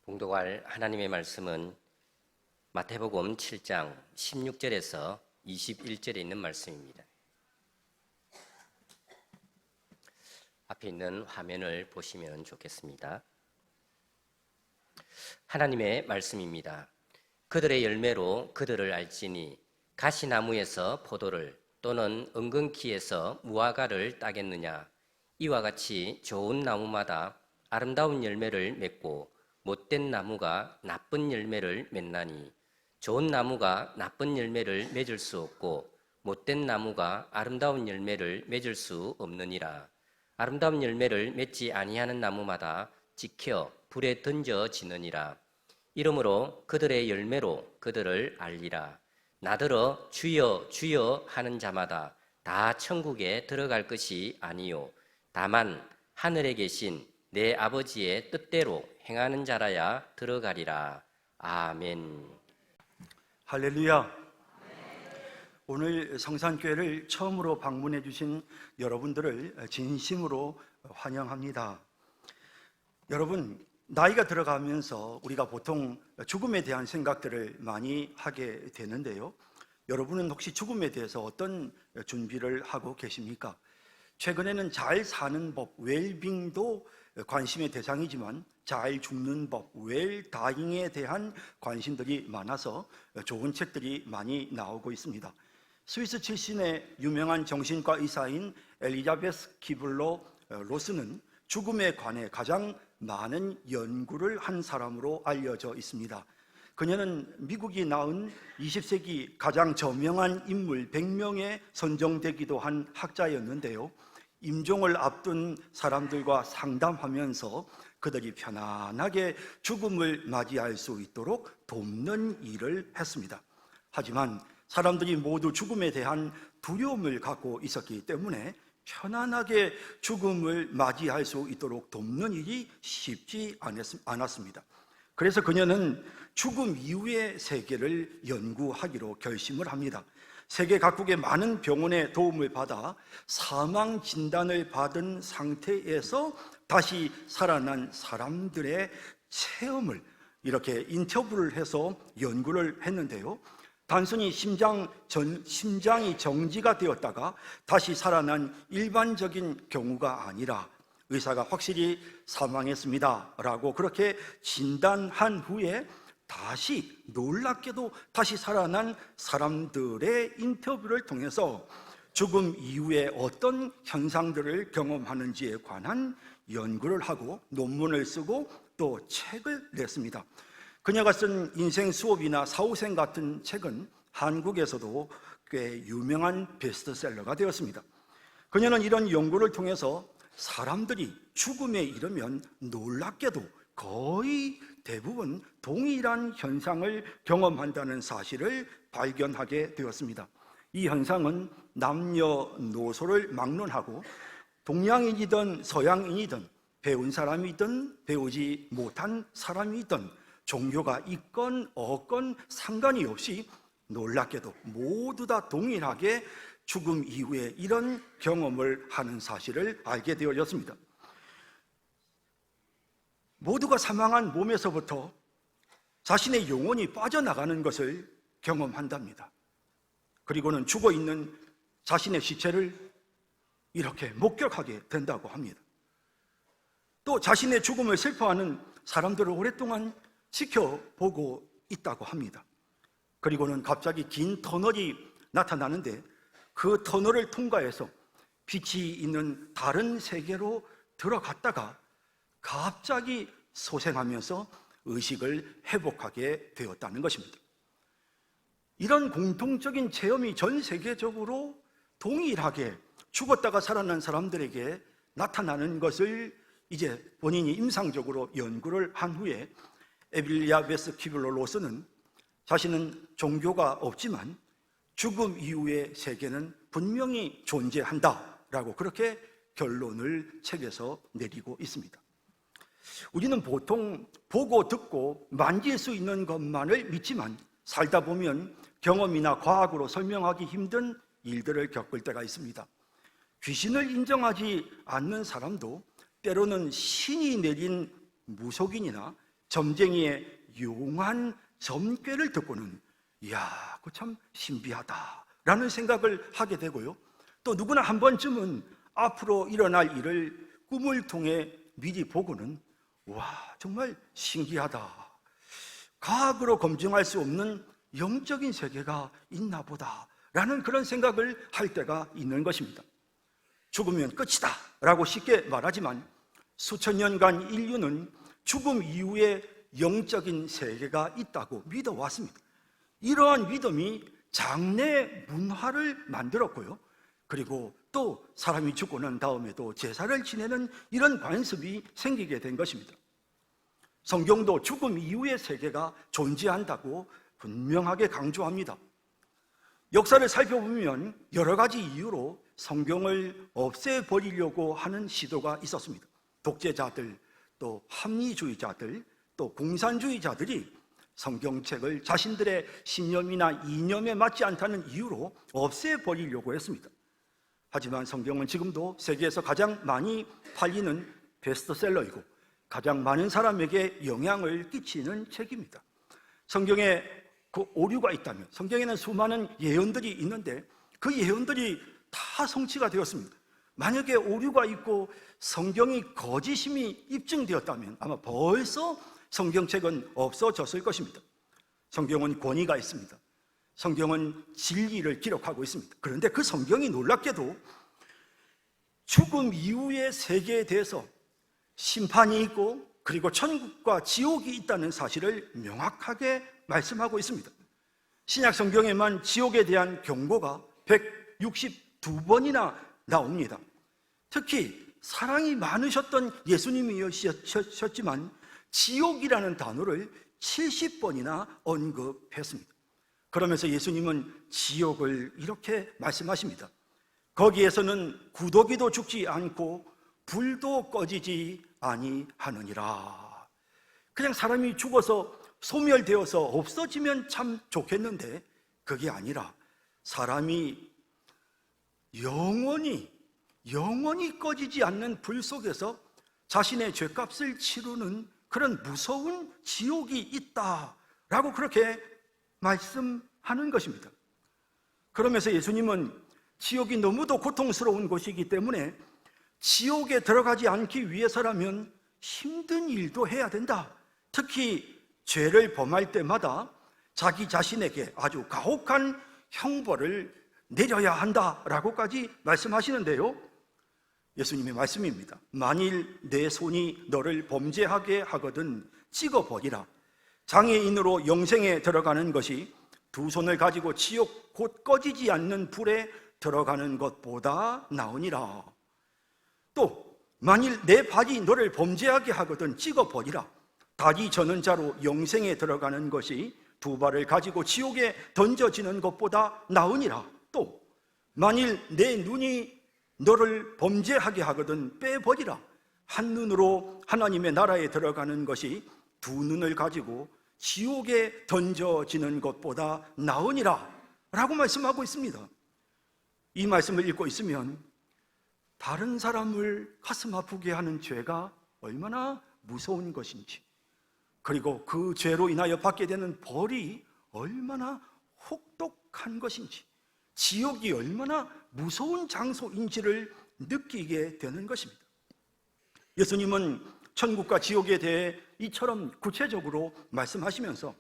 봉독할 하나님의 말씀은 마태복음 7장 16절에서 21절에 있는 말씀입니다. 앞에 있는 화면을 보시면 좋겠습니다. 하나님의 말씀입니다. 그들의 열매로 그들을 알지니 가시나무에서 포도를 또는 은근키에서 무화과를 따겠느냐. 이와 같이 좋은 나무마다 아름다운 열매를 맺고 못된 나무가 나쁜 열매를 맺나니 좋은 나무가 나쁜 열매를 맺을 수 없고 못된 나무가 아름다운 열매를 맺을 수 없느니라. 아름다운 열매를 맺지 아니하는 나무마다 지켜 불에 던져지느니라. 이러므로 그들의 열매로 그들을 알리라. 나더러 주여 주여 하는 자마다 다 천국에 들어갈 것이 아니요 다만 하늘에 계신 내 아버지의 뜻대로 행하는 자라야 들어가리라. 아멘. 할렐루야. 오늘 성산교회를 처음으로 방문해 주신 여러분들을 진심으로 환영합니다. 여러분, 나이가 들어가면서 우리가 보통 죽음에 대한 생각들을 많이 하게 되는데요. 여러분은 혹시 죽음에 대해서 어떤 준비를 하고 계십니까? 최근에는 잘 사는 법, 웰빙도 관심의 대상이지만 잘 죽는 법, 웰다잉에 대한 관심들이 많아서 좋은 책들이 많이 나오고 있습니다. 스위스 출신의 유명한 정신과 의사인 엘리자베스 키블러 로스는 죽음에 관해 가장 많은 연구를 한 사람으로 알려져 있습니다. 그녀는 미국이 낳은 20세기 가장 저명한 인물 100명에 선정되기도 한 학자였는데요. 임종을 앞둔 사람들과 상담하면서 그들이 편안하게 죽음을 맞이할 수 있도록 돕는 일을 했습니다. 하지만 사람들이 모두 죽음에 대한 두려움을 갖고 있었기 때문에 편안하게 죽음을 맞이할 수 있도록 돕는 일이 쉽지 않았습니다. 그래서 그녀는 죽음 이후의 세계를 연구하기로 결심을 합니다. 세계 각국의 많은 병원의 도움을 받아 사망 진단을 받은 상태에서 다시 살아난 사람들의 체험을 이렇게 인터뷰를 해서 연구를 했는데요. 단순히 심장이 정지가 되었다가 다시 살아난 일반적인 경우가 아니라 의사가 확실히 사망했습니다 라고 그렇게 진단한 후에 다시 놀랍게도 다시 살아난 사람들의 인터뷰를 통해서 죽음 이후에 어떤 현상들을 경험하는지에 관한 연구를 하고 논문을 쓰고 또 책을 냈습니다. 그녀가 쓴 인생 수업이나 사후생 같은 책은 한국에서도 꽤 유명한 베스트셀러가 되었습니다. 그녀는 이런 연구를 통해서 사람들이 죽음에 이르면 놀랍게도 거의 대부분 동일한 현상을 경험한다는 사실을 발견하게 되었습니다. 이 현상은 남녀노소를 막론하고 동양인이든 서양인이든 배운 사람이든 배우지 못한 사람이든 종교가 있건 없건 상관이 없이 놀랍게도 모두 다 동일하게 죽음 이후에 이런 경험을 하는 사실을 알게 되어졌습니다. 모두가 사망한 몸에서부터 자신의 영혼이 빠져나가는 것을 경험한답니다. 그리고는 죽어있는 자신의 시체를 이렇게 목격하게 된다고 합니다. 또 자신의 죽음을 슬퍼하는 사람들을 오랫동안 지켜보고 있다고 합니다. 그리고는 갑자기 긴 터널이 나타나는데 그 터널을 통과해서 빛이 있는 다른 세계로 들어갔다가 갑자기 소생하면서 의식을 회복하게 되었다는 것입니다. 이런 공통적인 체험이 전 세계적으로 동일하게 죽었다가 살아난 사람들에게 나타나는 것을 이제 본인이 임상적으로 연구를 한 후에 엘리자베스 키블러 로스는 자신은 종교가 없지만 죽음 이후의 세계는 분명히 존재한다라고 그렇게 결론을 책에서 내리고 있습니다. 우리는 보통 보고 듣고 만질 수 있는 것만을 믿지만 살다 보면 경험이나 과학으로 설명하기 힘든 일들을 겪을 때가 있습니다. 귀신을 인정하지 않는 사람도 때로는 신이 내린 무속인이나 점쟁이의 용한 점괘를 듣고는 이야, 그거 참 신비하다라는 생각을 하게 되고요. 또 누구나 한 번쯤은 앞으로 일어날 일을 꿈을 통해 미리 보고는 와, 정말 신기하다. 과학으로 검증할 수 없는 영적인 세계가 있나 보다 라는 그런 생각을 할 때가 있는 것입니다. 죽으면 끝이다 라고 쉽게 말하지만 수천 년간 인류는 죽음 이후에 영적인 세계가 있다고 믿어왔습니다. 이러한 믿음이 장래 문화를 만들었고요. 그리고 또 사람이 죽고 난 다음에도 제사를 지내는 이런 관습이 생기게 된 것입니다. 성경도 죽음 이후의 세계가 존재한다고 분명하게 강조합니다. 역사를 살펴보면 여러 가지 이유로 성경을 없애버리려고 하는 시도가 있었습니다. 독재자들, 또 합리주의자들, 또 공산주의자들이 성경책을 자신들의 신념이나 이념에 맞지 않다는 이유로 없애버리려고 했습니다. 하지만 성경은 지금도 세계에서 가장 많이 팔리는 베스트셀러이고 가장 많은 사람에게 영향을 끼치는 책입니다. 성경에 그 오류가 있다면, 성경에는 수많은 예언들이 있는데 그 예언들이 다 성취가 되었습니다. 만약에 오류가 있고 성경이 거짓임이 입증되었다면 아마 벌써 성경책은 없어졌을 것입니다. 성경은 권위가 있습니다. 성경은 진리를 기록하고 있습니다. 그런데 그 성경이 놀랍게도 죽음 이후의 세계에 대해서 심판이 있고 그리고 천국과 지옥이 있다는 사실을 명확하게 말씀하고 있습니다. 신약 성경에만 지옥에 대한 경고가 162번이나 나옵니다. 특히 사랑이 많으셨던 예수님이셨지만 지옥이라는 단어를 70번이나 언급했습니다. 그러면서 예수님은 지옥을 이렇게 말씀하십니다. 거기에서는 구더기도 죽지 않고 불도 꺼지지 아니하느니라. 그냥 사람이 죽어서 소멸되어서 없어지면 참 좋겠는데 그게 아니라 사람이 영원히 꺼지지 않는 불 속에서 자신의 죄값을 치르는 그런 무서운 지옥이 있다라고 그렇게 말씀하는 것입니다. 그러면서 예수님은 지옥이 너무도 고통스러운 곳이기 때문에 지옥에 들어가지 않기 위해서라면 힘든 일도 해야 된다. 특히 죄를 범할 때마다 자기 자신에게 아주 가혹한 형벌을 내려야 한다라고까지 말씀하시는데요. 예수님의 말씀입니다. 만일 내 손이 너를 범죄하게 하거든 찍어버리라. 장애인으로 영생에 들어가는 것이 두 손을 가지고 지옥 곧 꺼지지 않는 불에 들어가는 것보다 나으니라. 또 만일 내 발이 너를 범죄하게 하거든 찍어버리라. 다리 저는 자로 영생에 들어가는 것이 두 발을 가지고 지옥에 던져지는 것보다 나으니라. 또 만일 내 눈이 너를 범죄하게 하거든 빼버리라. 한 눈으로 하나님의 나라에 들어가는 것이 두 눈을 가지고 지옥에 던져지는 것보다 나으니라 라고 말씀하고 있습니다. 이 말씀을 읽고 있으면 다른 사람을 가슴 아프게 하는 죄가 얼마나 무서운 것인지, 그리고 그 죄로 인하여 받게 되는 벌이 얼마나 혹독한 것인지, 지옥이 얼마나 무서운 장소인지를 느끼게 되는 것입니다. 예수님은 천국과 지옥에 대해 이처럼 구체적으로 말씀하시면서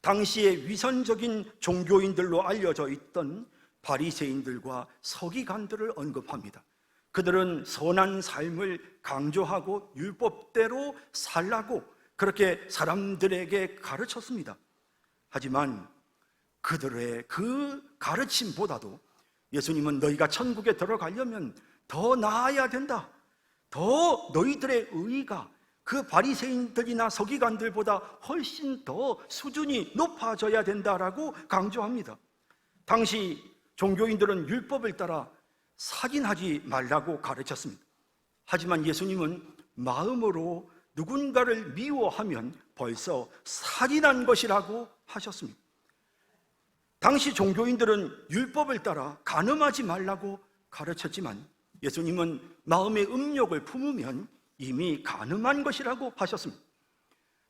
당시의 위선적인 종교인들로 알려져 있던 바리새인들과 서기관들을 언급합니다. 그들은 선한 삶을 강조하고 율법대로 살라고 그렇게 사람들에게 가르쳤습니다. 하지만 그들의 그 가르침보다도 예수님은 너희가 천국에 들어가려면 더 나아야 된다. 더 너희들의 의의가 그 바리새인들이나 서기관들보다 훨씬 더 수준이 높아져야 된다라고 강조합니다. 당시 종교인들은 율법을 따라 살인하지 말라고 가르쳤습니다. 하지만 예수님은 마음으로 누군가를 미워하면 벌써 살인한 것이라고 하셨습니다. 당시 종교인들은 율법을 따라 간음하지 말라고 가르쳤지만 예수님은 마음의 음욕을 품으면 이미 간음한 것이라고 하셨습니다.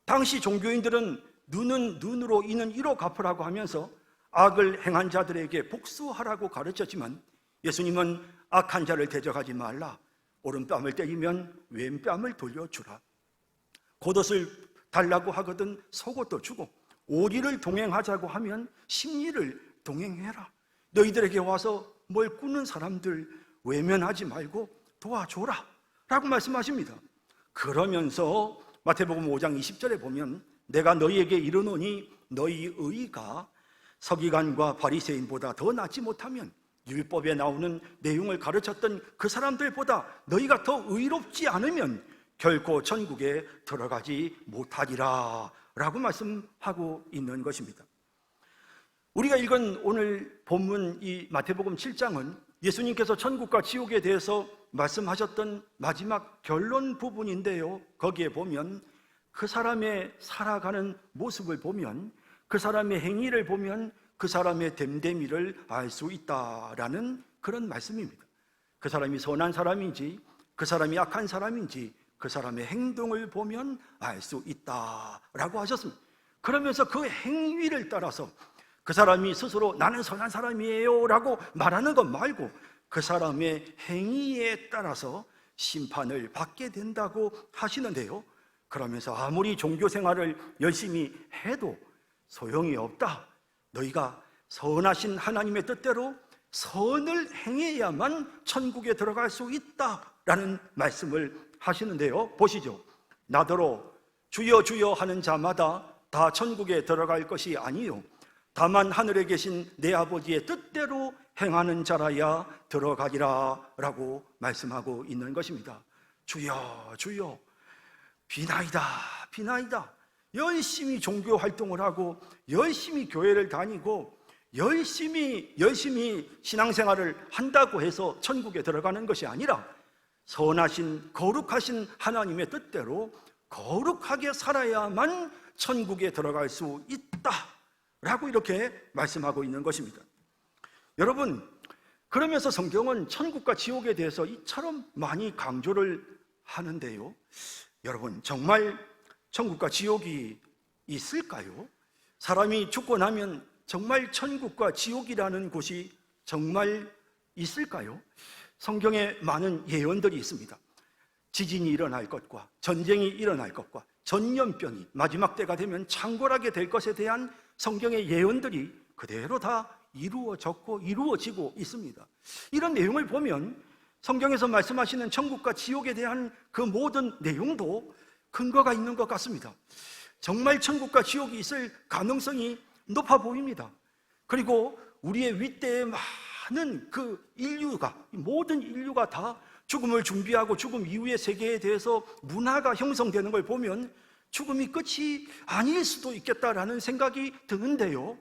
당시 종교인들은 눈은 눈으로 이는 이로 갚으라고 하면서 악을 행한 자들에게 복수하라고 가르쳤지만 예수님은 악한 자를 대적하지 말라. 오른뺨을 때리면 왼뺨을 돌려주라. 겉옷을 달라고 하거든 속옷도 주고, 오리를 동행하자고 하면 십리를 동행해라. 너희들에게 와서 뭘 꾸는 사람들 외면하지 말고 도와줘라 라고 말씀하십니다. 그러면서 마태복음 5장 20절에 보면 내가 너희에게 이르노니 너희 의가 서기관과 바리새인보다 더 낫지 못하면 율법에 나오는 내용을 가르쳤던 그 사람들보다 너희가 더 의롭지 않으면 결코 천국에 들어가지 못하리라 라고 말씀하고 있는 것입니다. 우리가 읽은 오늘 본문 이 마태복음 7장은 예수님께서 천국과 지옥에 대해서 말씀하셨던 마지막 결론 부분인데요, 거기에 보면 그 사람의 살아가는 모습을 보면, 그 사람의 행위를 보면 그 사람의 됨됨이를 알 수 있다라는 그런 말씀입니다. 그 사람이 선한 사람인지 그 사람이 악한 사람인지 그 사람의 행동을 보면 알 수 있다라고 하셨습니다. 그러면서 그 행위를 따라서 그 사람이 스스로 나는 선한 사람이에요 라고 말하는 것 말고 그 사람의 행위에 따라서 심판을 받게 된다고 하시는데요, 그러면서 아무리 종교 생활을 열심히 해도 소용이 없다. 너희가 선하신 하나님의 뜻대로 선을 행해야만 천국에 들어갈 수 있다라는 말씀을 하시는데요, 보시죠. 나더러 주여 주여 하는 자마다 다 천국에 들어갈 것이 아니요 다만 하늘에 계신 내 아버지의 뜻대로 행하는 자라야 들어가리라 라고 말씀하고 있는 것입니다. 주여 주여 비나이다 비나이다. 열심히 종교 활동을 하고 열심히 교회를 다니고 열심히 신앙생활을 한다고 해서 천국에 들어가는 것이 아니라 선하신 거룩하신 하나님의 뜻대로 거룩하게 살아야만 천국에 들어갈 수 있다 라고 이렇게 말씀하고 있는 것입니다. 여러분, 그러면서 성경은 천국과 지옥에 대해서 이처럼 많이 강조를 하는데요, 여러분 정말 천국과 지옥이 있을까요? 사람이 죽고 나면 정말 천국과 지옥이라는 곳이 정말 있을까요? 성경에 많은 예언들이 있습니다. 지진이 일어날 것과 전쟁이 일어날 것과 전염병이 마지막 때가 되면 창궐하게 될 것에 대한 성경의 예언들이 그대로 다 이루어졌고 이루어지고 있습니다. 이런 내용을 보면 성경에서 말씀하시는 천국과 지옥에 대한 그 모든 내용도 근거가 있는 것 같습니다. 정말 천국과 지옥이 있을 가능성이 높아 보입니다. 그리고 우리의 윗대에 많은 그 인류가, 모든 인류가 다 죽음을 준비하고 죽음 이후의 세계에 대해서 문화가 형성되는 걸 보면 죽음이 끝이 아닐 수도 있겠다라는 생각이 드는데요,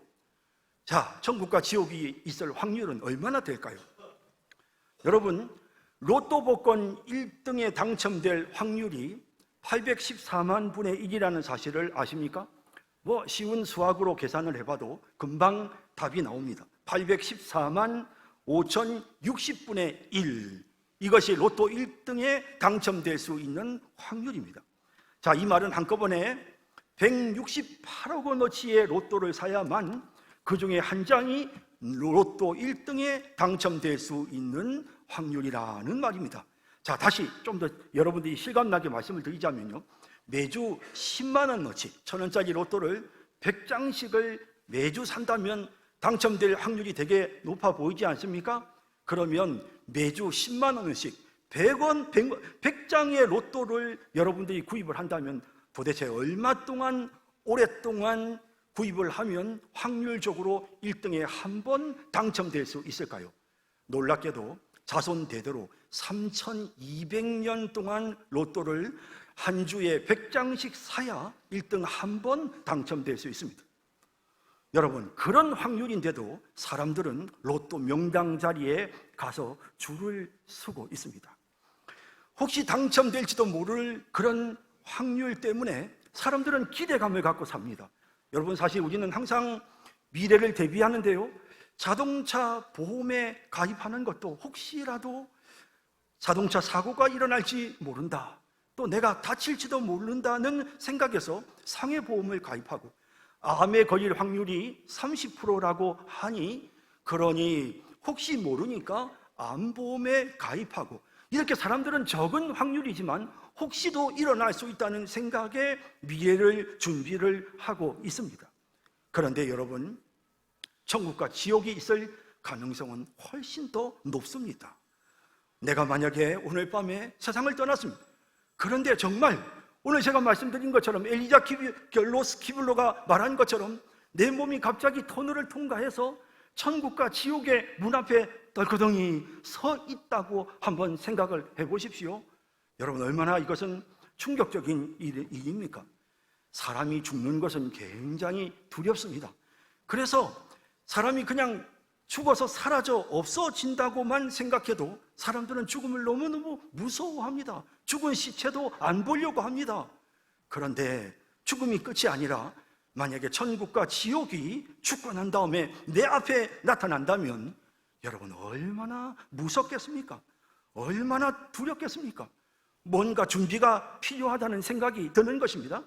자, 천국과 지옥이 있을 확률은 얼마나 될까요? 여러분, 로또 복권 1등에 당첨될 확률이 814만 분의 1이라는 사실을 아십니까? 쉬운 수학으로 계산을 해봐도 금방 답이 나옵니다. 814만 5060분의 1, 이것이 로또 1등에 당첨될 수 있는 확률입니다. 자, 이 말은 한꺼번에 168억 원어치의 로또를 사야만 그 중에 한 장이 로또 1등에 당첨될 수 있는 확률이라는 말입니다. 자, 다시 좀 더 여러분들이 실감나게 말씀을 드리자면요, 매주 10만 원어치 1,000원짜리 로또를 100장씩을 매주 산다면 당첨될 확률이 되게 높아 보이지 않습니까? 그러면 매주 10만 원씩 100원, 100장의 로또를 여러분들이 구입을 한다면 도대체 얼마 동안, 오랫동안 구입을 하면 확률적으로 1등에 한 번 당첨될 수 있을까요? 놀랍게도 자손 대대로 3200년 동안 로또를 한 주에 100장씩 사야 1등 한 번 당첨될 수 있습니다. 여러분, 그런 확률인데도 사람들은 로또 명당 자리에 가서 줄을 서고 있습니다. 혹시 당첨될지도 모를 그런 확률 때문에 사람들은 기대감을 갖고 삽니다. 여러분, 사실 우리는 항상 미래를 대비하는데요, 자동차 보험에 가입하는 것도 혹시라도 자동차 사고가 일어날지 모른다, 또 내가 다칠지도 모른다는 생각에서 상해보험을 가입하고 암에 걸릴 확률이 30%라고 하니 그러니 혹시 모르니까 암보험에 가입하고 이렇게 사람들은 적은 확률이지만 혹시도 일어날 수 있다는 생각에 미래를 준비를 하고 있습니다. 그런데 여러분, 천국과 지옥이 있을 가능성은 훨씬 더 높습니다. 내가 만약에 오늘 밤에 세상을 떠났습니다. 그런데 정말 오늘 제가 말씀드린 것처럼 엘리자 로스 키블로가 말한 것처럼 내 몸이 갑자기 터널을 통과해서 천국과 지옥의 문 앞에 떨거덩이 서 있다고 한번 생각을 해보십시오. 여러분, 얼마나 이것은 충격적인 일입니까? 사람이 죽는 것은 굉장히 두렵습니다. 그래서 사람이 그냥 죽어서 사라져 없어진다고만 생각해도 사람들은 죽음을 너무너무 무서워합니다. 죽은 시체도 안 보려고 합니다. 그런데 죽음이 끝이 아니라 만약에 천국과 지옥이 죽고 난 다음에 내 앞에 나타난다면 여러분, 얼마나 무섭겠습니까? 얼마나 두렵겠습니까? 뭔가 준비가 필요하다는 생각이 드는 것입니다.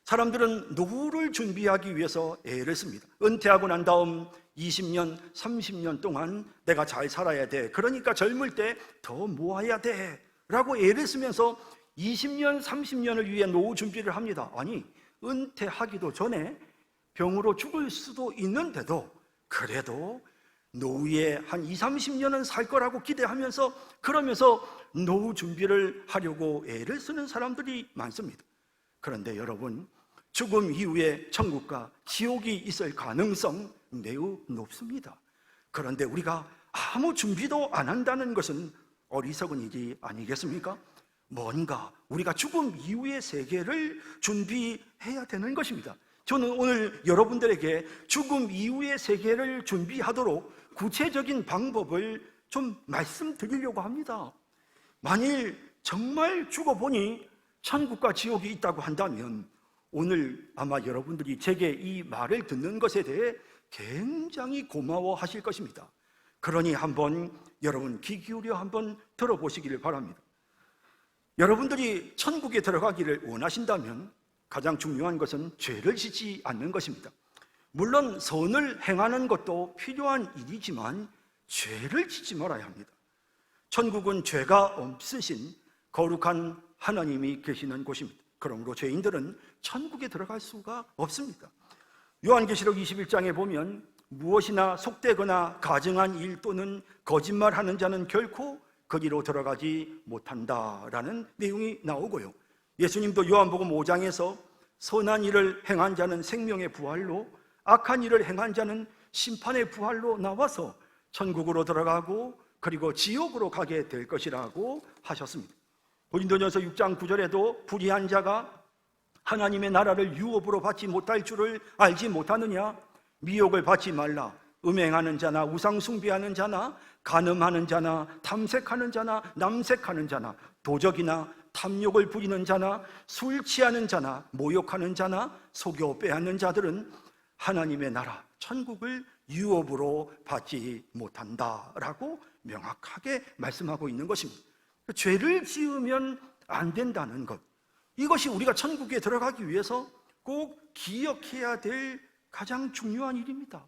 사람들은 노후를 준비하기 위해서 애를 씁니다. 은퇴하고 난 다음 20년, 30년 동안 내가 잘 살아야 돼. 그러니까 젊을 때 더 모아야 돼. 라고 애를 쓰면서 20년, 30년을 위해 노후 준비를 합니다. 아니, 은퇴하기도 전에 병으로 죽을 수도 있는데도 그래도 노후에 한 20, 30년은 살 거라고 기대하면서 그러면서 노후 준비를 하려고 애를 쓰는 사람들이 많습니다. 그런데 여러분, 죽음 이후에 천국과 지옥이 있을 가능성 매우 높습니다. 그런데 우리가 아무 준비도 안 한다는 것은 어리석은 일이 아니겠습니까? 뭔가 우리가 죽음 이후의 세계를 준비해야 되는 것입니다. 저는 오늘 여러분들에게 죽음 이후의 세계를 준비하도록 구체적인 방법을 좀 말씀드리려고 합니다. 만일 정말 죽어보니 천국과 지옥이 있다고 한다면 오늘 아마 여러분들이 제게 이 말을 듣는 것에 대해 굉장히 고마워하실 것입니다. 그러니 한번 여러분 귀 기울여 한번 들어보시기를 바랍니다. 여러분들이 천국에 들어가기를 원하신다면 가장 중요한 것은 죄를 짓지 않는 것입니다. 물론 선을 행하는 것도 필요한 일이지만 죄를 짓지 말아야 합니다. 천국은 죄가 없으신 거룩한 하나님이 계시는 곳입니다. 그러므로 죄인들은 천국에 들어갈 수가 없습니다. 요한계시록 21장에 보면 무엇이나 속되거나 가증한 일 또는 거짓말하는 자는 결코 거기로 들어가지 못한다라는 내용이 나오고요. 예수님도 요한복음 5장에서 선한 일을 행한 자는 생명의 부활로, 악한 일을 행한 자는 심판의 부활로 나와서 천국으로 들어가고 그리고 지옥으로 가게 될 것이라고 하셨습니다. 고린도전서 6장 9절에도 불의한 자가 하나님의 나라를 유업으로 받지 못할 줄을 알지 못하느냐? 미혹을 받지 말라. 음행하는 자나 우상 숭배하는 자나 간음하는 자나 탐색하는 자나 남색하는 자나 도적이나 탐욕을 부리는 자나 술 취하는 자나 모욕하는 자나 속여 빼앗는 자들은 하나님의 나라 천국을 유업으로 받지 못한다라고 명확하게 말씀하고 있는 것입니다. 죄를 지으면 안 된다는 것, 이것이 우리가 천국에 들어가기 위해서 꼭 기억해야 될 가장 중요한 일입니다.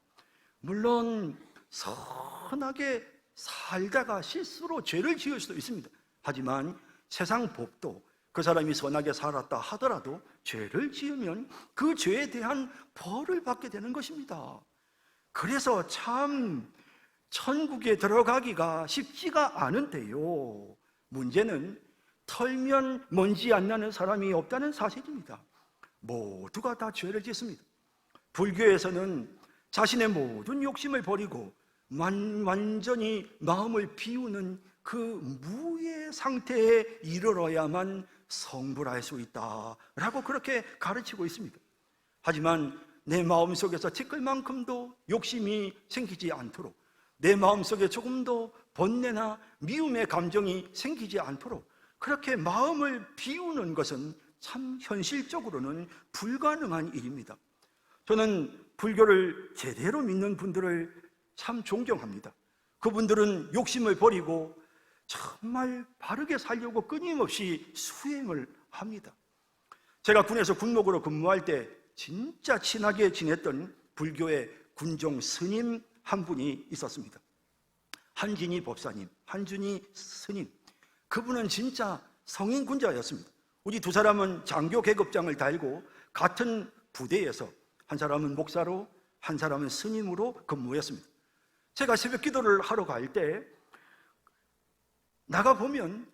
물론 선하게 살다가 실수로 죄를 지을 수도 있습니다. 하지만 세상 법도 그 사람이 선하게 살았다 하더라도 죄를 지으면 그 죄에 대한 벌을 받게 되는 것입니다. 그래서 참 천국에 들어가기가 쉽지가 않은데요, 문제는 털면 먼지 안 나는 사람이 없다는 사실입니다. 모두가 다 죄를 짓습니다. 불교에서는 자신의 모든 욕심을 버리고 완전히 마음을 비우는 그 무의 상태에 이르러야만 성불할 수 있다라고 그렇게 가르치고 있습니다. 하지만 내 마음속에서 티끌만큼도 욕심이 생기지 않도록, 내 마음속에 조금도 번뇌나 미움의 감정이 생기지 않도록 그렇게 마음을 비우는 것은 참 현실적으로는 불가능한 일입니다. 저는 불교를 제대로 믿는 분들을 참 존경합니다. 그분들은 욕심을 버리고 정말 바르게 살려고 끊임없이 수행을 합니다. 제가 군에서 군목으로 근무할 때 진짜 친하게 지냈던 불교의 군종 스님 한 분이 있었습니다. 한진희 법사님, 한준희 스님. 그분은 진짜 성인 군자였습니다. 우리 두 사람은 장교 계급장을 달고 같은 부대에서 한 사람은 목사로 한 사람은 스님으로 근무했습니다. 제가 새벽 기도를 하러 갈 때 나가보면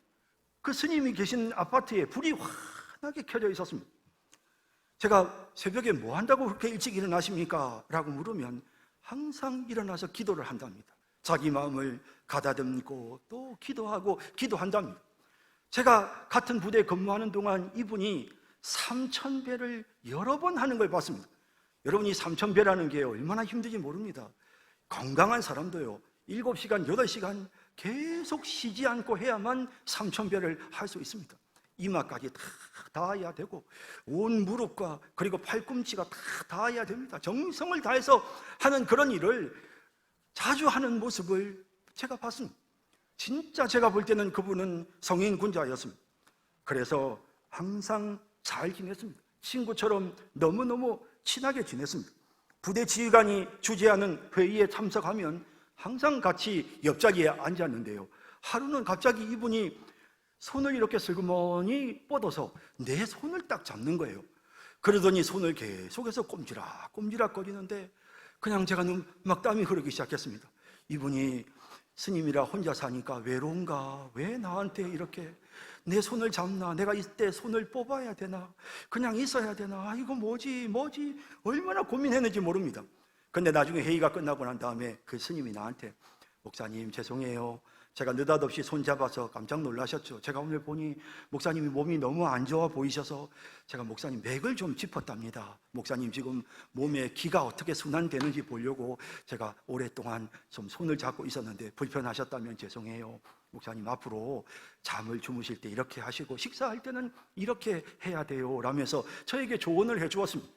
그 스님이 계신 아파트에 불이 환하게 켜져 있었습니다. 제가 새벽에 뭐 한다고 그렇게 일찍 일어나십니까? 라고 물으면 항상 일어나서 기도를 한답니다. 자기 마음을 가다듬고 또 기도하고 기도한답니다. 제가 같은 부대에 근무하는 동안 이분이 3000배를 여러 번 하는 걸 봤습니다. 여러분이 3000배라는 게 얼마나 힘든지 모릅니다. 건강한 사람도요 7시간, 8시간 계속 쉬지 않고 해야만 3000배를 할 수 있습니다. 이마까지 다 닿아야 되고 온 무릎과 그리고 팔꿈치가 다 닿아야 됩니다. 정성을 다해서 하는 그런 일을 자주 하는 모습을 제가 봤습니다. 진짜 제가 볼 때는 그분은 성인 군자였습니다. 그래서 항상 잘 지냈습니다. 친구처럼 너무너무 친하게 지냈습니다. 부대 지휘관이 주재하는 회의에 참석하면 항상 같이 옆자리에 앉았는데요, 하루는 갑자기 이분이 손을 이렇게 슬그머니 뻗어서 내 손을 딱 잡는 거예요. 그러더니 손을 계속해서 꼼지락 거리는데 그냥 제가 막 땀이 흐르기 시작했습니다. 이분이 스님이라 혼자 사니까 외로운가? 왜 나한테 이렇게 내 손을 잡나? 내가 이때 손을 뽑아야 되나? 그냥 있어야 되나? 이거 뭐지? 얼마나 고민했는지 모릅니다. 근데 나중에 회의가 끝나고 난 다음에 그 스님이 나한테 목사님 죄송해요. 제가 느닷없이 손잡아서 깜짝 놀라셨죠. 제가 오늘 보니 목사님이 몸이 너무 안 좋아 보이셔서 제가 목사님 맥을 좀 짚었답니다. 목사님 지금 몸에 기가 어떻게 순환되는지 보려고 제가 오랫동안 좀 손을 잡고 있었는데 불편하셨다면 죄송해요. 목사님 앞으로 잠을 주무실 때 이렇게 하시고 식사할 때는 이렇게 해야 돼요 라면서 저에게 조언을 해주었습니다.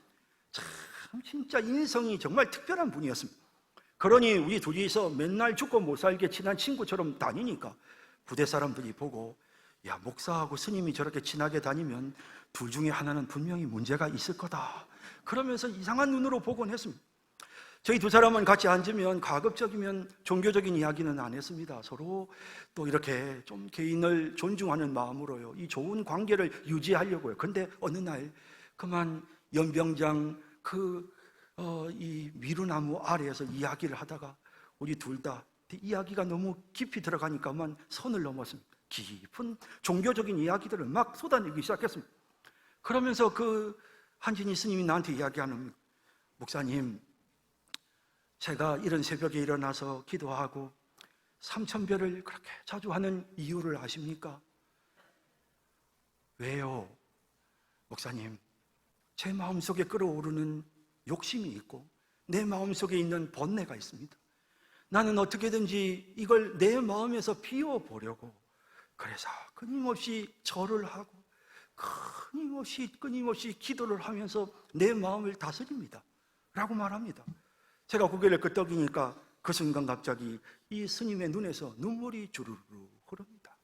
참 진짜 인성이 정말 특별한 분이었습니다. 그러니 우리 둘이서 맨날 죽고 못 살게 친한 친구처럼 다니니까 부대 사람들이 보고 야, 목사하고 스님이 저렇게 친하게 다니면 둘 중에 하나는 분명히 문제가 있을 거다 그러면서 이상한 눈으로 보곤 했습니다. 저희 두 사람은 같이 앉으면 가급적이면 종교적인 이야기는 안 했습니다. 서로 또 이렇게 좀 개인을 존중하는 마음으로요 이 좋은 관계를 유지하려고요. 근데 어느 날 그만 연병장 이 미루나무 아래에서 이야기를 하다가 우리 둘 다 이야기가 너무 깊이 들어가니까만 선을 넘었습니다. 깊은 종교적인 이야기들을 막 쏟아내기 시작했습니다. 그러면서 그 한진희 스님이 나한테 이야기하는 목사님, 제가 이런 새벽에 일어나서 기도하고 3000배를 그렇게 자주 하는 이유를 아십니까? 왜요? 목사님, 제 마음속에 끓어오르는 욕심이 있고 내 마음속에 있는 번뇌가 있습니다. 나는 어떻게든지 이걸 내 마음에서 비워보려고 그래서 끊임없이 절을 하고 끊임없이 기도를 하면서 내 마음을 다스립니다 라고 말합니다. 제가 고개를 끄덕이니까 그 순간 갑자기 이 스님의 눈에서 눈물이 주르르 흐릅니다.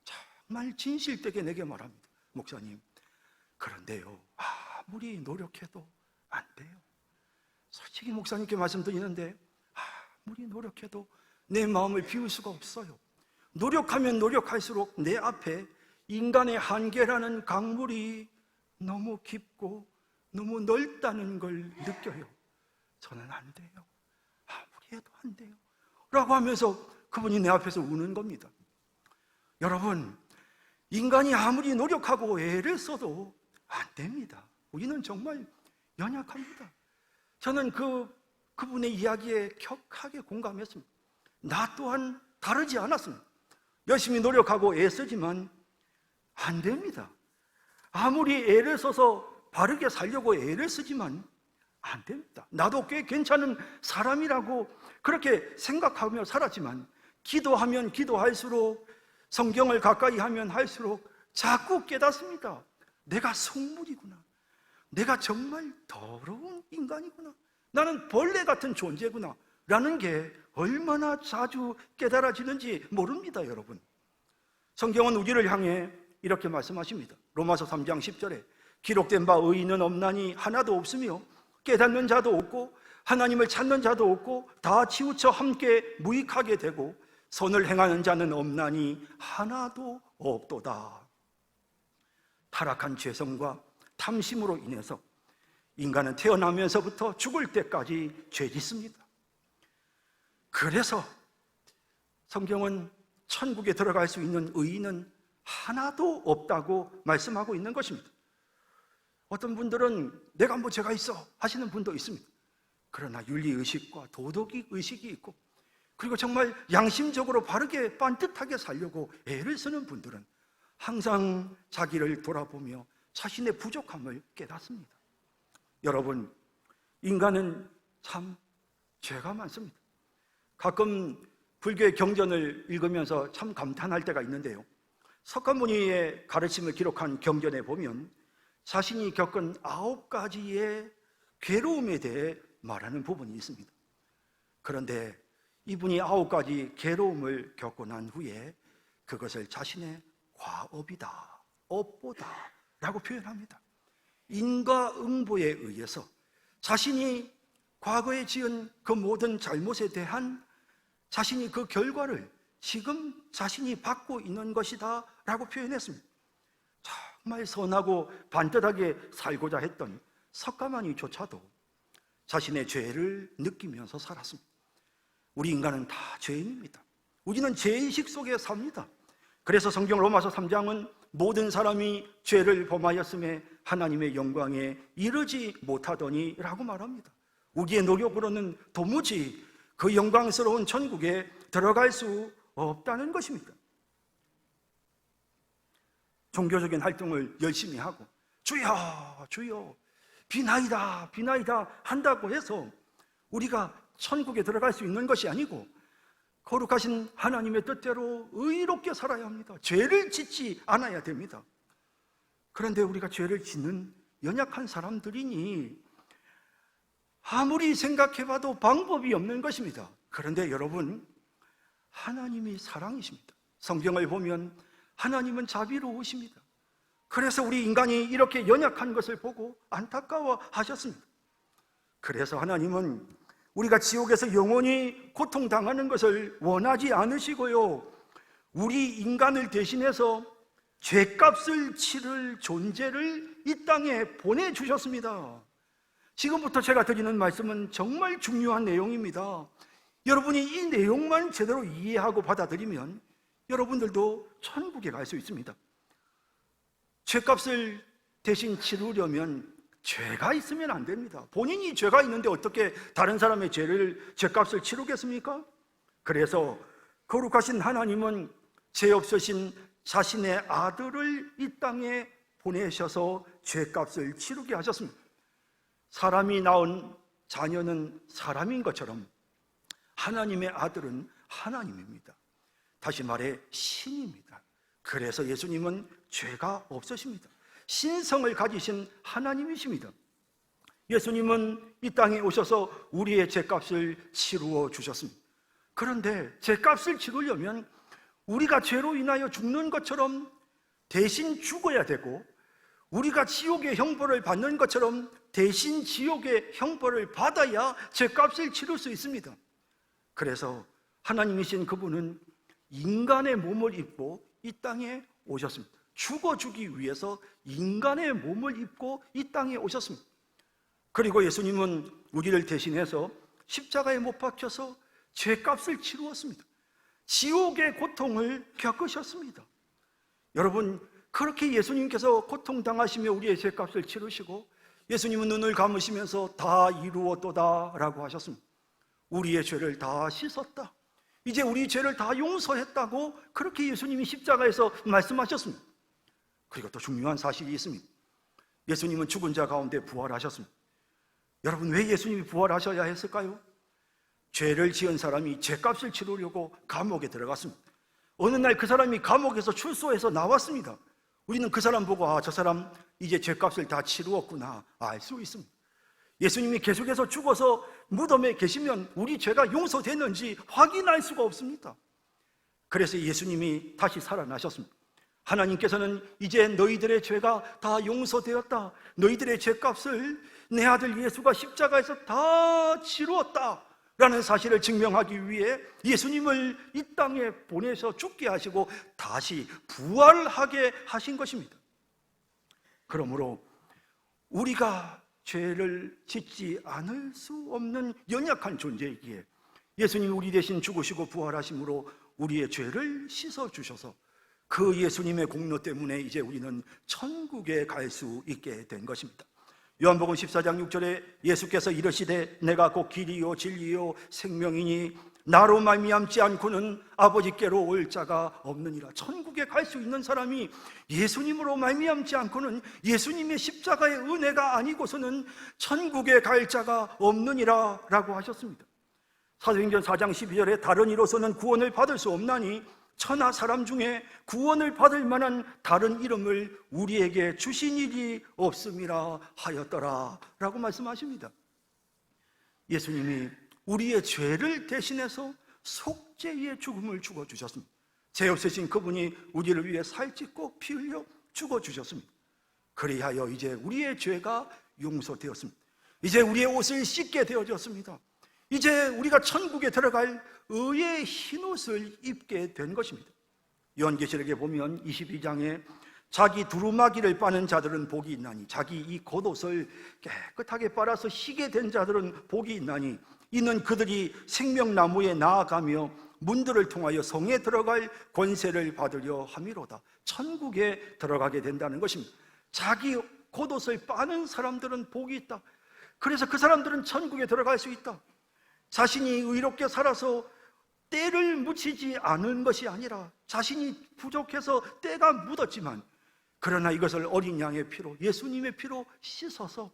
정말 진실되게 내게 말합니다. 목사님, 그런데요 아무리 노력해도 안 돼요. 솔직히 목사님께 말씀드리는데 아무리 노력해도 내 마음을 비울 수가 없어요. 노력하면 노력할수록 내 앞에 인간의 한계라는 강물이 너무 깊고 너무 넓다는 걸 느껴요. 저는 안 돼요. 아무리 해도 안 돼요 라고 하면서 그분이 내 앞에서 우는 겁니다. 여러분, 인간이 아무리 노력하고 애를 써도 안 됩니다. 우리는 정말 연약합니다. 저는 그분의 이야기에 격하게 공감했습니다. 나 또한 다르지 않았습니다. 열심히 노력하고 애쓰지만 안 됩니다. 아무리 애를 써서 바르게 살려고 애를 쓰지만 안 됩니다. 나도 꽤 괜찮은 사람이라고 그렇게 생각하며 살았지만 기도하면 기도할수록 성경을 가까이 하면 할수록 자꾸 깨닫습니다. 내가 속물이구나. 내가 정말 더러운 인간이구나. 나는 벌레 같은 존재구나 라는 게 얼마나 자주 깨달아지는지 모릅니다. 여러분, 성경은 우리를 향해 이렇게 말씀하십니다. 로마서 3장 10절에 기록된 바 의인은 없나니 하나도 없으며 깨닫는 자도 없고 하나님을 찾는 자도 없고 다 치우쳐 함께 무익하게 되고 선을 행하는 자는 없나니 하나도 없도다. 타락한 죄성과 탐심으로 인해서 인간은 태어나면서부터 죽을 때까지 죄짓습니다. 그래서 성경은 천국에 들어갈 수 있는 의인은 하나도 없다고 말씀하고 있는 것입니다. 어떤 분들은 내가 뭐 죄가 있어 하시는 분도 있습니다. 그러나 윤리의식과 도덕의식이 있고 그리고 정말 양심적으로 바르게 반듯하게 살려고 애를 쓰는 분들은 항상 자기를 돌아보며 자신의 부족함을 깨닫습니다. 여러분, 인간은 참 죄가 많습니다. 가끔 불교의 경전을 읽으면서 참 감탄할 때가 있는데요. 석가모니의 가르침을 기록한 경전에 보면 자신이 겪은 9가지의 괴로움에 대해 말하는 부분이 있습니다. 그런데 이분이 9가지 괴로움을 겪고 난 후에 그것을 자신의 과업이다, 업보다 라고 표현합니다. 인과응보에 의해서 자신이 과거에 지은 그 모든 잘못에 대한 자신이 그 결과를 지금 자신이 받고 있는 것이다 라고 표현했습니다. 정말 선하고 반듯하게 살고자 했던 석가모니조차도 자신의 죄를 느끼면서 살았습니다. 우리 인간은 다 죄인입니다. 우리는 죄의식 속에 삽니다. 그래서 성경 로마서 3장은 모든 사람이 죄를 범하였음에 하나님의 영광에 이르지 못하더니 라고 말합니다. 우리의 노력으로는 도무지 그 영광스러운 천국에 들어갈 수 없다는 것입니다. 종교적인 활동을 열심히 하고 주여 주여 비나이다 비나이다 한다고 해서 우리가 천국에 들어갈 수 있는 것이 아니고 거룩하신 하나님의 뜻대로 의롭게 살아야 합니다. 죄를 짓지 않아야 됩니다. 그런데 우리가 죄를 짓는 연약한 사람들이니 아무리 생각해봐도 방법이 없는 것입니다. 그런데 여러분, 하나님이 사랑이십니다. 성경을 보면 하나님은 자비로우십니다. 그래서 우리 인간이 이렇게 연약한 것을 보고 안타까워하셨습니다. 그래서 하나님은 우리가 지옥에서 영원히 고통당하는 것을 원하지 않으시고요, 우리 인간을 대신해서 죄값을 치를 존재를 이 땅에 보내주셨습니다. 지금부터 제가 드리는 말씀은 정말 중요한 내용입니다. 여러분이 이 내용만 제대로 이해하고 받아들이면 여러분들도 천국에 갈 수 있습니다. 죄값을 대신 치르려면 죄가 있으면 안 됩니다. 본인이 죄가 있는데 어떻게 다른 사람의 죄값을 치르겠습니까? 그래서 거룩하신 하나님은 죄 없으신 자신의 아들을 이 땅에 보내셔서 죄값을 치르게 하셨습니다. 사람이 낳은 자녀는 사람인 것처럼 하나님의 아들은 하나님입니다. 다시 말해 신입니다. 그래서 예수님은 죄가 없으십니다. 신성을 가지신 하나님이십니다. 예수님은 이 땅에 오셔서 우리의 죄값을 치루어 주셨습니다. 그런데 죄값을 치르려면 우리가 죄로 인하여 죽는 것처럼 대신 죽어야 되고, 우리가 지옥의 형벌을 받는 것처럼 대신 지옥의 형벌을 받아야 죄값을 치를 수 있습니다. 그래서 하나님이신 그분은 인간의 몸을 입고 이 땅에 오셨습니다. 죽어주기 위해서 인간의 몸을 입고 이 땅에 오셨습니다. 그리고 예수님은 우리를 대신해서 십자가에 못 박혀서 죄값을 치루었습니다. 지옥의 고통을 겪으셨습니다. 여러분, 그렇게 예수님께서 고통당하시며 우리의 죄값을 치르시고 예수님은 눈을 감으시면서 다 이루었도다 라고 하셨습니다. 우리의 죄를 다 씻었다, 이제 우리 죄를 다 용서했다고 그렇게 예수님이 십자가에서 말씀하셨습니다. 그리고 또 중요한 사실이 있습니다. 예수님은 죽은 자 가운데 부활하셨습니다. 여러분, 왜 예수님이 부활하셔야 했을까요? 죄를 지은 사람이 죄값을 치르려고 감옥에 들어갔습니다. 어느 날 그 사람이 감옥에서 출소해서 나왔습니다. 우리는 그 사람 보고 저 사람 이제 죄값을 다 치루었구나 알 수 있습니다. 예수님이 계속해서 죽어서 무덤에 계시면 우리 죄가 용서됐는지 확인할 수가 없습니다. 그래서 예수님이 다시 살아나셨습니다. 하나님께서는 이제 너희들의 죄가 다 용서되었다, 너희들의 죄값을 내 아들 예수가 십자가에서 다 치루었다 라는 사실을 증명하기 위해 예수님을 이 땅에 보내서 죽게 하시고 다시 부활하게 하신 것입니다. 그러므로 우리가 죄를 짓지 않을 수 없는 연약한 존재이기에 예수님이 우리 대신 죽으시고 부활하심으로 우리의 죄를 씻어주셔서 그 예수님의 공로 때문에 이제 우리는 천국에 갈 수 있게 된 것입니다. 요한복음 14장 6절에 예수께서 이르시되 내가 곧 길이요 진리요 생명이니 나로 말미암지 않고는 아버지께로 올 자가 없느니라. 천국에 갈 수 있는 사람이 예수님으로 말미암지 않고는, 예수님의 십자가의 은혜가 아니고서는 천국에 갈 자가 없느니라 라고 하셨습니다. 사도행전 4장 12절에 다른 이로서는 구원을 받을 수 없나니 천하 사람 중에 구원을 받을 만한 다른 이름을 우리에게 주신 일이 없음이라 하였더라 라고 말씀하십니다. 예수님이 우리의 죄를 대신해서 속죄의 죽음을 죽어주셨습니다. 죄 없으신 그분이 우리를 위해 살찢고 피 흘려 죽어주셨습니다. 그리하여 이제 우리의 죄가 용서되었습니다. 이제 우리의 옷을 씻게 되어졌습니다. 이제 우리가 천국에 들어갈 의의 흰옷을 입게 된 것입니다. 요한계시록에 보면 22장에 자기 두루마기를 빠는 자들은 복이 있나니, 자기 이 겉옷을 깨끗하게 빨아서 희게 된 자들은 복이 있나니 이는 그들이 생명나무에 나아가며 문들을 통하여 성에 들어갈 권세를 받으려 함이로다. 천국에 들어가게 된다는 것입니다. 자기 겉옷을 빠는 사람들은 복이 있다. 그래서 그 사람들은 천국에 들어갈 수 있다. 자신이 의롭게 살아서 때를 묻히지 않은 것이 아니라 자신이 부족해서 때가 묻었지만 그러나 이것을 어린 양의 피로, 예수님의 피로 씻어서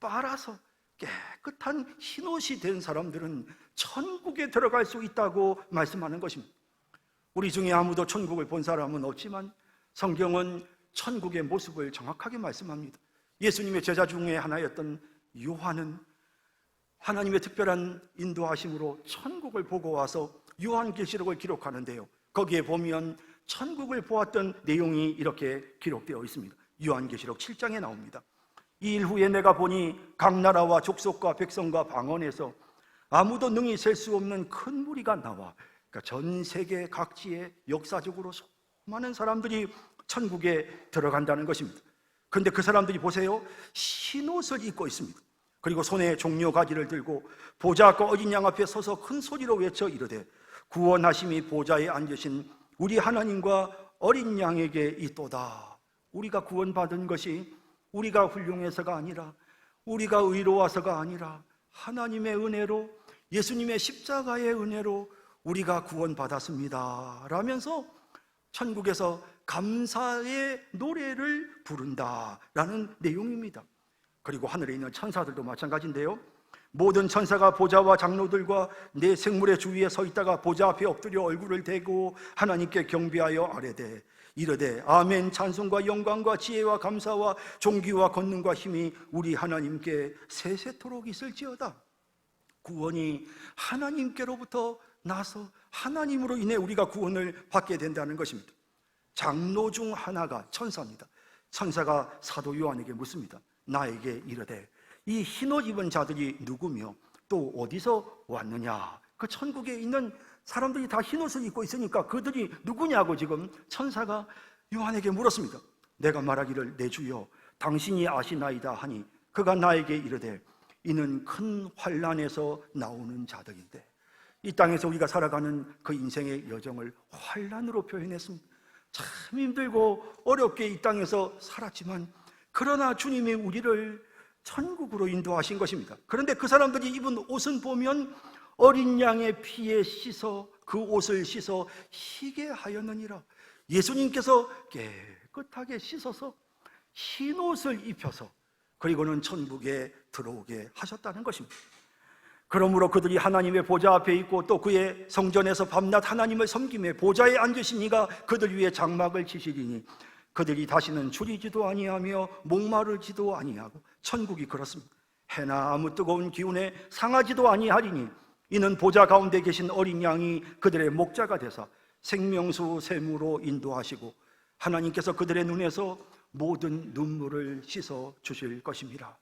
빨아서 깨끗한 흰옷이 된 사람들은 천국에 들어갈 수 있다고 말씀하는 것입니다. 우리 중에 아무도 천국을 본 사람은 없지만 성경은 천국의 모습을 정확하게 말씀합니다. 예수님의 제자 중에 하나였던 요한은 하나님의 특별한 인도하심으로 천국을 보고 와서 요한계시록을 기록하는데요, 거기에 보면 천국을 보았던 내용이 이렇게 기록되어 있습니다. 요한계시록 7장에 나옵니다. 이 일 후에 내가 보니 각 나라와 족속과 백성과 방언에서 아무도 능히 셀 수 없는 큰 무리가 나와, 그러니까 전 세계 각지에 역사적으로 수많은 사람들이 천국에 들어간다는 것입니다. 그런데 그 사람들이 보세요, 흰옷을 입고 있습니다. 그리고 손에 종려 가지를 들고 보좌 앞과 어린 양 앞에 서서 큰 소리로 외쳐 이르되 구원하심이 보좌에 앉으신 우리 하나님과 어린 양에게 있도다. 우리가 구원받은 것이 우리가 훌륭해서가 아니라, 우리가 의로워서가 아니라 하나님의 은혜로, 예수님의 십자가의 은혜로 우리가 구원받았습니다 라면서 천국에서 감사의 노래를 부른다라는 내용입니다. 그리고 하늘에 있는 천사들도 마찬가지인데요, 모든 천사가 보좌와 장로들과 네 생물의 주위에 서 있다가 보좌 앞에 엎드려 얼굴을 대고 하나님께 경배하여 아뢰되 이르되 아멘, 찬송과 영광과 지혜와 감사와 존귀와 권능과 힘이 우리 하나님께 세세토록 있을지어다. 구원이 하나님께로부터 나서 하나님으로 인해 우리가 구원을 받게 된다는 것입니다. 장로 중 하나가 천사입니다. 천사가 사도 요한에게 묻습니다. 나에게 이르되 이 흰옷 입은 자들이 누구며 또 어디서 왔느냐. 그 천국에 있는 사람들이 다 흰옷을 입고 있으니까 그들이 누구냐고 지금 천사가 요한에게 물었습니다. 내가 말하기를 내 주여 당신이 아시나이다 하니 그가 나에게 이르되 이는 큰 환난에서 나오는 자들인데, 이 땅에서 우리가 살아가는 그 인생의 여정을 환난으로 표현했습니다. 참 힘들고 어렵게 이 땅에서 살았지만 그러나 주님이 우리를 천국으로 인도하신 것입니다. 그런데 그 사람들이 입은 옷은 보면 어린 양의 피에 씻어 그 옷을 씻어 희게 하였느니라. 예수님께서 깨끗하게 씻어서 흰 옷을 입혀서 그리고는 천국에 들어오게 하셨다는 것입니다. 그러므로 그들이 하나님의 보좌 앞에 있고 또 그의 성전에서 밤낮 하나님을 섬기며 보좌에 앉으신 이가 그들 위에 장막을 치시리니 그들이 다시는 줄이지도 아니하며 목마르지도 아니하고, 천국이 그렇습니다. 해나 아무 뜨거운 기운에 상하지도 아니하리니 이는 보좌 가운데 계신 어린 양이 그들의 목자가 되사 생명수 샘으로 인도하시고 하나님께서 그들의 눈에서 모든 눈물을 씻어 주실 것입니다.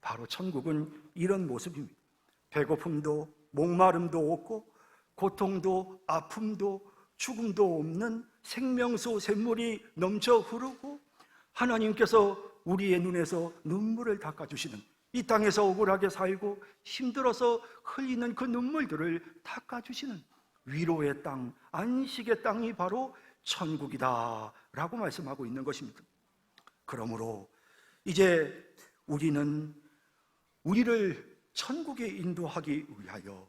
바로 천국은 이런 모습입니다. 배고픔도 목마름도 없고 고통도 아픔도 죽음도 없는 생명수 샘물이 넘쳐 흐르고 하나님께서 우리의 눈에서 눈물을 닦아주시는, 이 땅에서 억울하게 살고 힘들어서 흘리는 그 눈물들을 닦아주시는 위로의 땅, 안식의 땅이 바로 천국이다 라고 말씀하고 있는 것입니다. 그러므로 이제 우리는 우리를 천국에 인도하기 위하여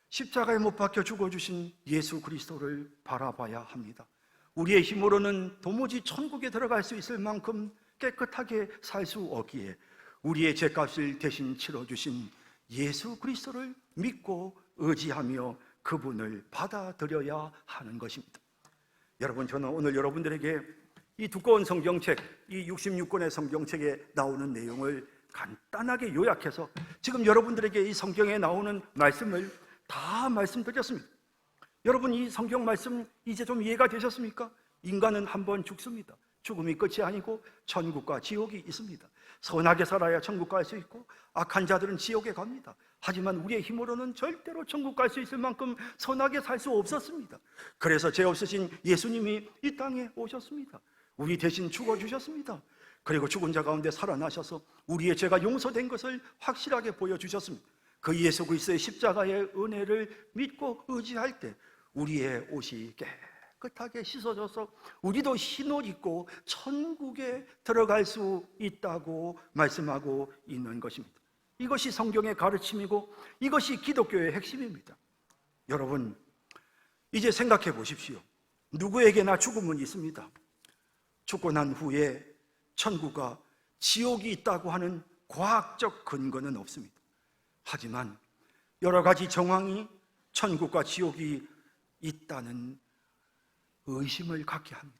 십자가에 못 박혀 죽어주신 예수 그리스도를 바라봐야 합니다. 우리의 힘으로는 도무지 천국에 들어갈 수 있을 만큼 깨끗하게 살 수 없기에 우리의 죄값을 대신 치러주신 예수 그리스도를 믿고 의지하며 그분을 받아들여야 하는 것입니다. 여러분, 저는 오늘 여러분들에게 이 두꺼운 성경책, 이 66권의 성경책에 나오는 내용을 간단하게 요약해서 지금 여러분들에게 이 성경에 나오는 말씀을 다 말씀드렸습니다. 여러분, 이 성경 말씀 이제 좀 이해가 되셨습니까? 인간은 한 번 죽습니다. 죽음이 끝이 아니고 천국과 지옥이 있습니다. 선하게 살아야 천국 갈 수 있고 악한 자들은 지옥에 갑니다. 하지만 우리의 힘으로는 절대로 천국 갈 수 있을 만큼 선하게 살 수 없었습니다. 그래서 죄 없으신 예수님이 이 땅에 오셨습니다. 우리 대신 죽어주셨습니다. 그리고 죽은 자 가운데 살아나셔서 우리의 죄가 용서된 것을 확실하게 보여주셨습니다. 그 예수 그리스도의 십자가의 은혜를 믿고 의지할 때 우리의 옷이 깨끗하게 씻어져서 우리도 흰 옷 입고 천국에 들어갈 수 있다고 말씀하고 있는 것입니다. 이것이 성경의 가르침이고 이것이 기독교의 핵심입니다. 여러분, 이제 생각해 보십시오. 누구에게나 죽음은 있습니다. 죽고 난 후에 천국과 지옥이 있다고 하는 과학적 근거는 없습니다. 하지만 여러 가지 정황이 천국과 지옥이 있다는 의심을 갖게 합니다.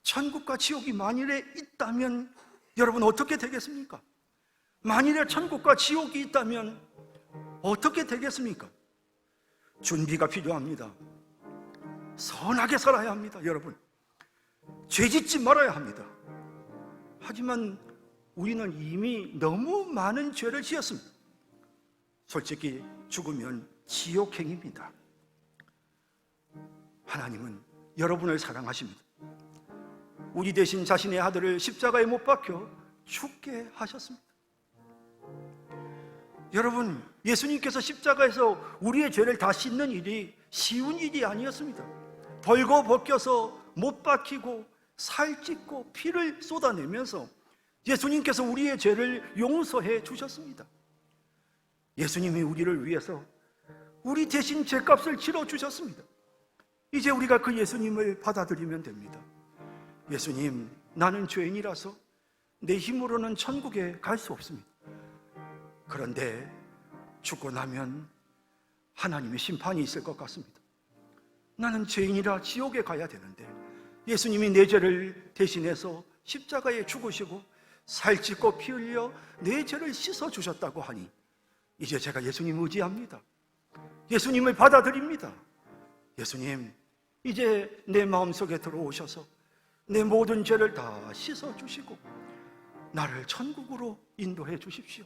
천국과 지옥이 만일에 있다면 여러분 어떻게 되겠습니까? 만일에 천국과 지옥이 있다면 어떻게 되겠습니까? 준비가 필요합니다. 선하게 살아야 합니다. 여러분, 죄짓지 말아야 합니다. 하지만 우리는 이미 너무 많은 죄를 지었습니다. 솔직히 죽으면 지옥행입니다. 하나님은 여러분을 사랑하십니다. 우리 대신 자신의 아들을 십자가에 못 박혀 죽게 하셨습니다. 여러분, 예수님께서 십자가에서 우리의 죄를 다 씻는 일이 쉬운 일이 아니었습니다. 벌거벗겨서 못 박히고 살찢고 피를 쏟아내면서 예수님께서 우리의 죄를 용서해 주셨습니다. 예수님이 우리를 위해서 우리 대신 죄값을 치러 주셨습니다. 이제 우리가 그 예수님을 받아들이면 됩니다. 예수님, 나는 죄인이라서 내 힘으로는 천국에 갈 수 없습니다. 그런데 죽고 나면 하나님의 심판이 있을 것 같습니다. 나는 죄인이라 지옥에 가야 되는데 예수님이 내 죄를 대신해서 십자가에 죽으시고 살찢고 피 흘려 내 죄를 씻어주셨다고 하니 이제 제가 예수님 의지합니다. 예수님을 받아들입니다. 예수님, 이제 내 마음속에 들어오셔서 내 모든 죄를 다 씻어주시고 나를 천국으로 인도해 주십시오.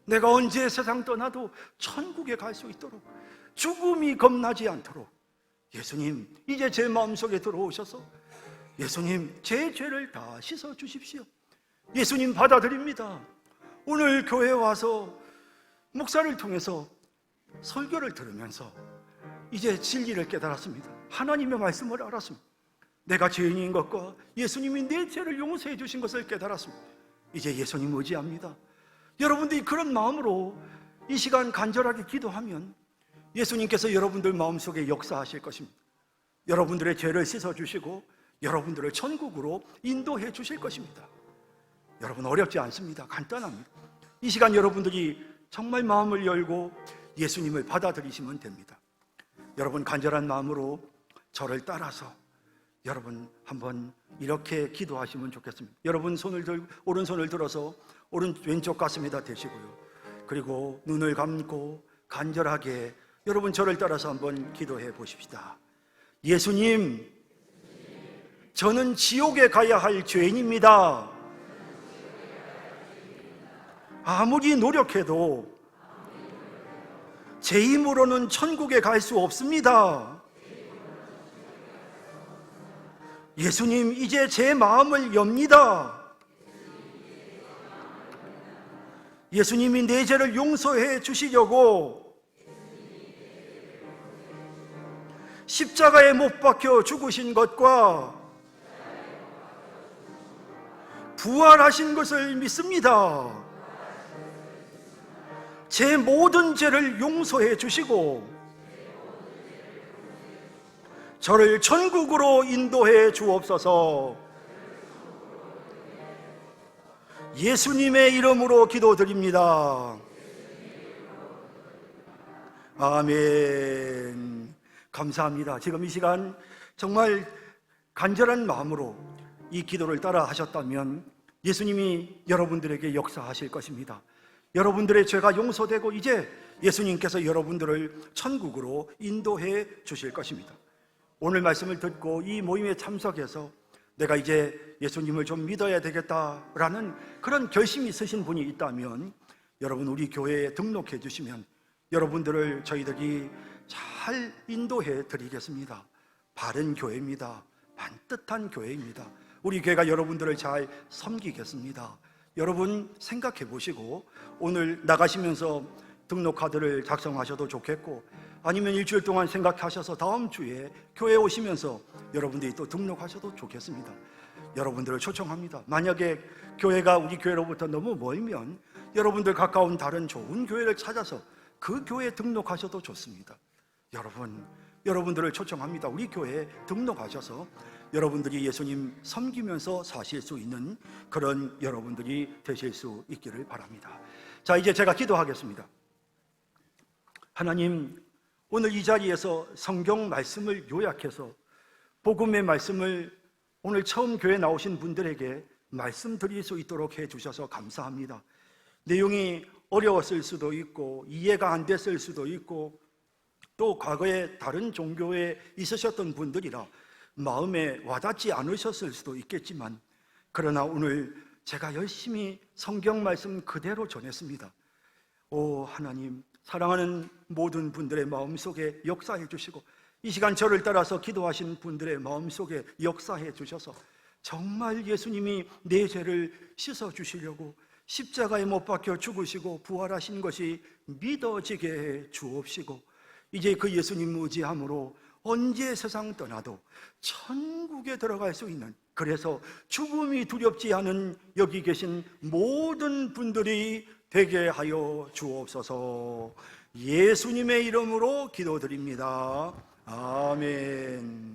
내가 언제 세상 떠나도 천국에 갈 수 있도록, 죽음이 겁나지 않도록 예수님, 이제 제 마음속에 들어오셔서 예수님, 제 죄를 다 씻어주십시오. 예수님 받아들입니다. 오늘 교회에 와서 목사를 통해서 설교를 들으면서 이제 진리를 깨달았습니다. 하나님의 말씀을 알았습니다. 내가 죄인인 것과 예수님이 내 죄를 용서해 주신 것을 깨달았습니다. 이제 예수님 의지합니다. 여러분들이 그런 마음으로 이 시간 간절하게 기도하면 예수님께서 여러분들 마음속에 역사하실 것입니다. 여러분들의 죄를 씻어주시고 여러분들을 천국으로 인도해 주실 것입니다. 여러분, 어렵지 않습니다. 간단합니다. 이 시간 여러분들이 정말 마음을 열고 예수님을 받아들이시면 됩니다. 여러분, 간절한 마음으로 저를 따라서 여러분 한번 이렇게 기도하시면 좋겠습니다. 여러분 오른손을 들어서 왼쪽 가슴에다 대시고요. 그리고 눈을 감고 간절하게 여러분 저를 따라서 한번 기도해 보십시다. 예수님, 저는 지옥에 가야 할 죄인입니다. 아무리 노력해도 제 힘으로는 천국에 갈 수 없습니다. 예수님, 이제 제 마음을 엽니다. 예수님이 내 죄를 용서해 주시려고 십자가에 못 박혀 죽으신 것과 부활하신 것을 믿습니다. 제 모든 죄를 용서해 주시고 저를 천국으로 인도해 주옵소서. 예수님의 이름으로 기도드립니다. 아멘. 감사합니다. 지금 이 시간 정말 간절한 마음으로 이 기도를 따라 하셨다면 예수님이 여러분들에게 역사하실 것입니다. 여러분들의 죄가 용서되고 이제 예수님께서 여러분들을 천국으로 인도해 주실 것입니다. 오늘 말씀을 듣고 이 모임에 참석해서 내가 이제 예수님을 좀 믿어야 되겠다라는 그런 결심이 있으신 분이 있다면 여러분 우리 교회에 등록해 주시면 여러분들을 저희들이 잘 인도해 드리겠습니다. 바른 교회입니다. 반듯한 교회입니다. 우리 교회가 여러분들을 잘 섬기겠습니다. 여러분 생각해 보시고 오늘 나가시면서 등록카드를 작성하셔도 좋겠고 아니면 일주일 동안 생각하셔서 다음 주에 교회에 오시면서 여러분들이 또 등록하셔도 좋겠습니다. 여러분들을 초청합니다. 만약에 교회가 우리 교회로부터 너무 멀면 여러분들 가까운 다른 좋은 교회를 찾아서 그 교회에 등록하셔도 좋습니다. 여러분들을 초청합니다. 우리 교회에 등록하셔서 여러분들이 예수님 섬기면서 사실 수 있는 그런 여러분들이 되실 수 있기를 바랍니다. 자, 이제 제가 기도하겠습니다. 하나님, 오늘 이 자리에서 성경 말씀을 요약해서 복음의 말씀을 오늘 처음 교회 나오신 분들에게 말씀드릴 수 있도록 해주셔서 감사합니다. 내용이 어려웠을 수도 있고 이해가 안 됐을 수도 있고 또 과거에 다른 종교에 있으셨던 분들이라 마음에 와닿지 않으셨을 수도 있겠지만 그러나 오늘 제가 열심히 성경 말씀 그대로 전했습니다. 오 하나님, 사랑하는 모든 분들의 마음속에 역사해 주시고 이 시간 저를 따라서 기도하신 분들의 마음속에 역사해 주셔서 정말 예수님이 내 죄를 씻어 주시려고 십자가에 못 박혀 죽으시고 부활하신 것이 믿어지게 해 주옵시고 이제 그 예수님 의지함으로 언제 세상 떠나도 천국에 들어갈 수 있는, 그래서 죽음이 두렵지 않은 여기 계신 모든 분들이 되게 하여 주옵소서. 예수님의 이름으로 기도드립니다. 아멘.